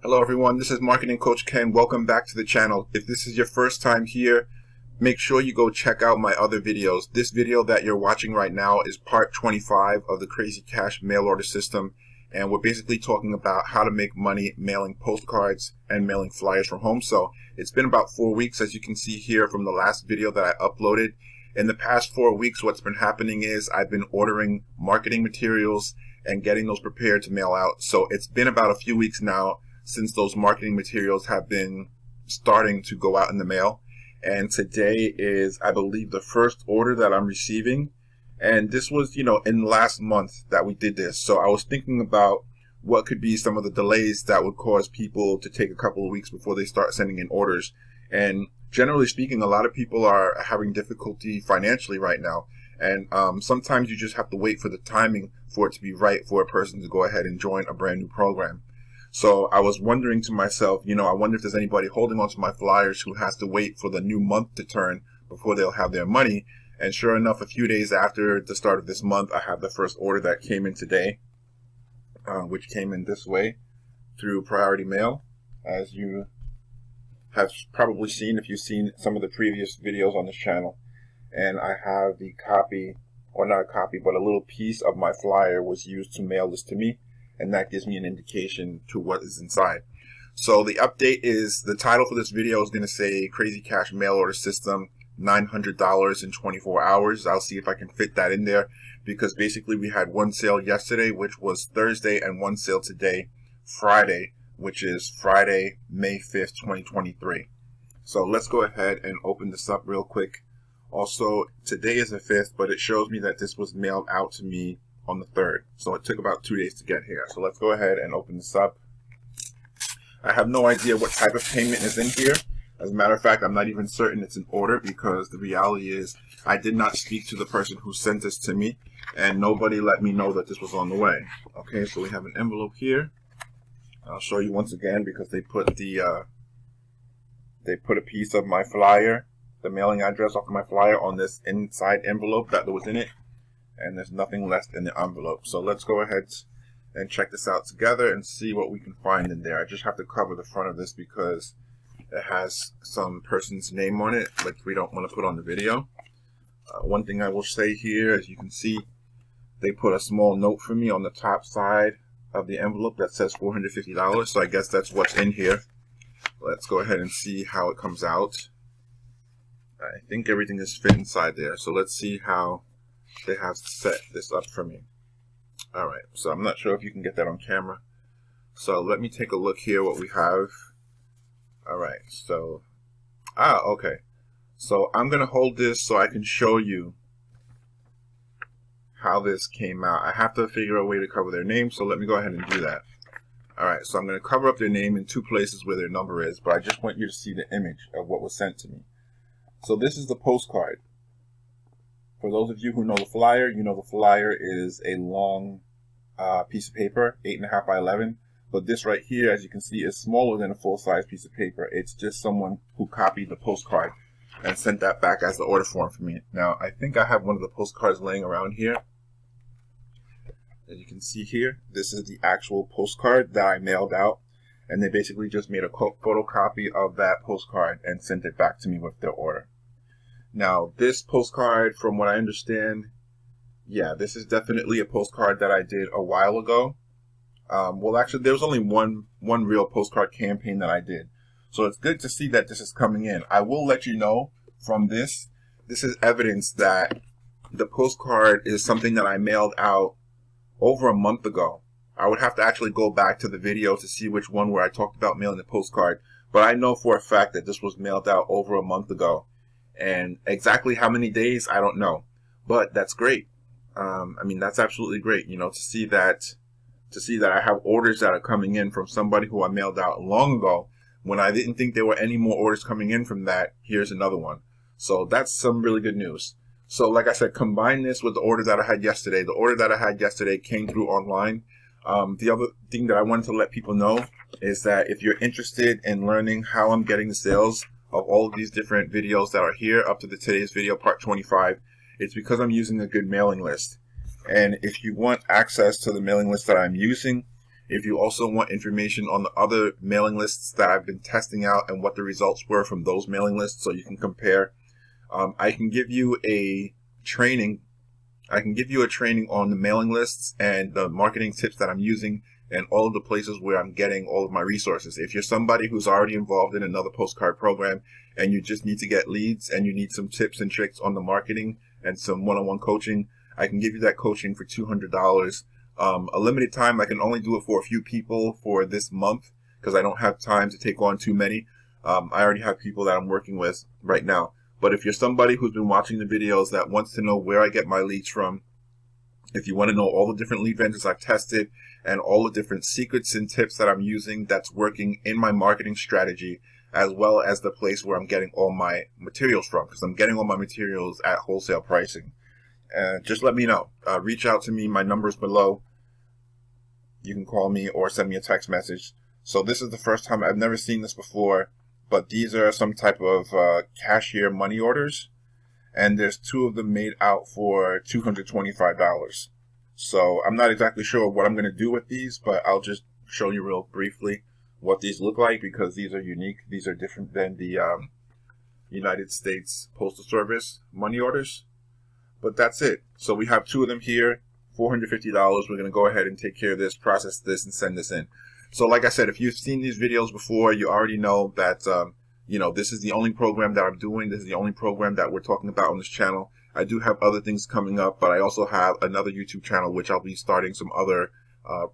Hello everyone, this is Marketing Coach Ken. Welcome back to the channel. If this is your first time here, make sure you go check out my other videos. This video that you're watching right now is part 25 of the Crazy Cash mail order system, and we're basically talking about how to make money mailing postcards and mailing flyers from home. So it's been about 4 weeks, as you can see here from the last video that I uploaded. In the past 4 weeks, what's been happening is I've been ordering marketing materials and getting those prepared to mail out. So it's been about a few weeks now since those marketing materials have been starting to go out in the mail. And today is, I believe, the first order that I'm receiving. And this was, in last month that we did this. So I was thinking about what could be some of the delays that would cause people to take a couple of weeks before they start sending in orders. And generally speaking, a lot of people are having difficulty financially right now. And sometimes you just have to wait for the timing for it to be right for a person to go ahead and join a brand new program. So I was wondering to myself, I wonder if there's anybody holding onto my flyers who has to wait for the new month to turn before they'll have their money. And sure enough, a few days after the start of this month, I have the first order that came in today, which came in this way through priority mail, as you have probably seen if you've seen some of the previous videos on this channel. And I have the copy, or not a copy, but a little piece of my flyer was used to mail this to me. And that gives me an indication to what is inside. So the update is, the title for this video is going to say Crazy Cash Mail Order System, $900 in 24 hours. I'll see if I can fit that in there, because basically we had one sale yesterday, which was Thursday, and one sale today, Friday, which is Friday, May 5th, 2023. So let's go ahead and open this up real quick. Also, today is the 5th, but it shows me that this was mailed out to me on the 3rd. So it took about 2 days to get here. So let's go ahead and open this up. I have no idea what type of payment is in here. As a matter of fact, I'm not even certain it's an order, because the reality is I did not speak to the person who sent this to me, and nobody let me know that this was on the way. Okay, so we have an envelope here. I'll show you once again, because they put a piece of my flyer, the mailing address off of my flyer, on this inside envelope that was in it. And there's nothing left in the envelope. So let's go ahead and check this out together and see what we can find in there. I just have to cover the front of this because it has some person's name on it, which we don't want to put on the video. One thing I will say here, as you can see, they put a small note for me on the top side of the envelope that says $450. So I guess that's what's in here. Let's go ahead and see how it comes out. I think everything is fit inside there. So let's see how they have set this up for me. Alright, so I'm not sure if you can get that on camera. So let me take a look here what we have. Alright, so okay. So I'm gonna hold this so I can show you how this came out. I have to figure out a way to cover their name, so let me go ahead and do that. Alright, so I'm gonna cover up their name in 2 places where their number is, but I just want you to see the image of what was sent to me. So this is the postcard. For those of you who know the flyer, the flyer is a long piece of paper, 8.5 by 11. But this right here, as you can see, is smaller than a full-size piece of paper. It's just someone who copied the postcard and sent that back as the order form for me. Now, I think I have one of the postcards laying around here. As you can see here, this is the actual postcard that I mailed out. And they basically just made a photocopy of that postcard and sent it back to me with their order. Now, this postcard, from what I understand, yeah, this is definitely a postcard that I did a while ago. Well, actually, there was only one real postcard campaign that I did. So it's good to see that this is coming in. I will let you know from this is evidence that the postcard is something that I mailed out over a month ago. I would have to actually go back to the video to see which one where I talked about mailing the postcard. But I know for a fact that this was mailed out over a month ago. And exactly how many days, I don't know, but that's great. I mean, that's absolutely great, to see that I have orders that are coming in from somebody who I mailed out long ago when I didn't think there were any more orders coming in from that. Here's another one. So that's some really good news. So like I said, combine this with the order that I had yesterday. The order that I had yesterday came through online. The other thing that I wanted to let people know is that if you're interested in learning how I'm getting the sales of all of these different videos that are here up to today's video, part 25, it's because I'm using a good mailing list. And if you want access to the mailing list that I'm using, If you also want information on the other mailing lists that I've been testing out and what the results were from those mailing lists so you can compare, I can give you a training. I can give you a training on the mailing lists and the marketing tips that I'm using and all of the places where I'm getting all of my resources. If you're somebody who's already involved in another postcard program and you just need to get leads and you need some tips and tricks on the marketing and some one-on-one coaching, I can give you that coaching for $200. A limited time, I can only do it for a few people for this month because I don't have time to take on too many. I already have people that I'm working with right now. But if you're somebody who's been watching the videos that wants to know where I get my leads from, if you want to know all the different lead vendors I've tested and all the different secrets and tips that I'm using that's working in my marketing strategy, as well as the place where I'm getting all my materials from, because I'm getting all my materials at wholesale pricing, just let me know. Reach out to me. My number's below. You can call me or send me a text message. So this is the first time. I've never seen this before, but these are some type of cashier money orders. And there's 2 of them made out for $225. So I'm not exactly sure what I'm going to do with these, but I'll just show you real briefly what these look like because these are unique. These are different than the United States Postal Service money orders. But that's it. So we have 2 of them here, $450. We're going to go ahead and take care of this, process this, and send this in. So like I said, if you've seen these videos before, you already know that this is the only program that I'm doing. This is the only program that we're talking about on this channel. I do have other things coming up, but I also have another YouTube channel, which I'll be starting some other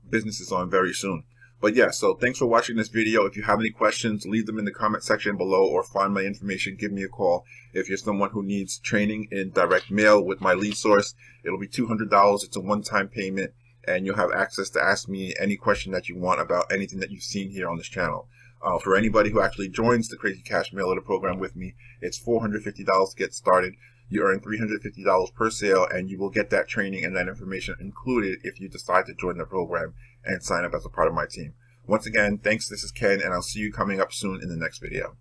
businesses on very soon. But yeah, so thanks for watching this video. If you have any questions, leave them in the comment section below or find my information. Give me a call. If you're someone who needs training in direct mail with my lead source, it'll be $200. It's a one-time payment, and you'll have access to ask me any question that you want about anything that you've seen here on this channel. For anybody who actually joins the Crazy Cash Mail Order program with me, it's $450 to get started. You earn $350 per sale, and you will get that training and that information included if you decide to join the program and sign up as a part of my team. Once again, thanks. This is Ken, and I'll see you coming up soon in the next video.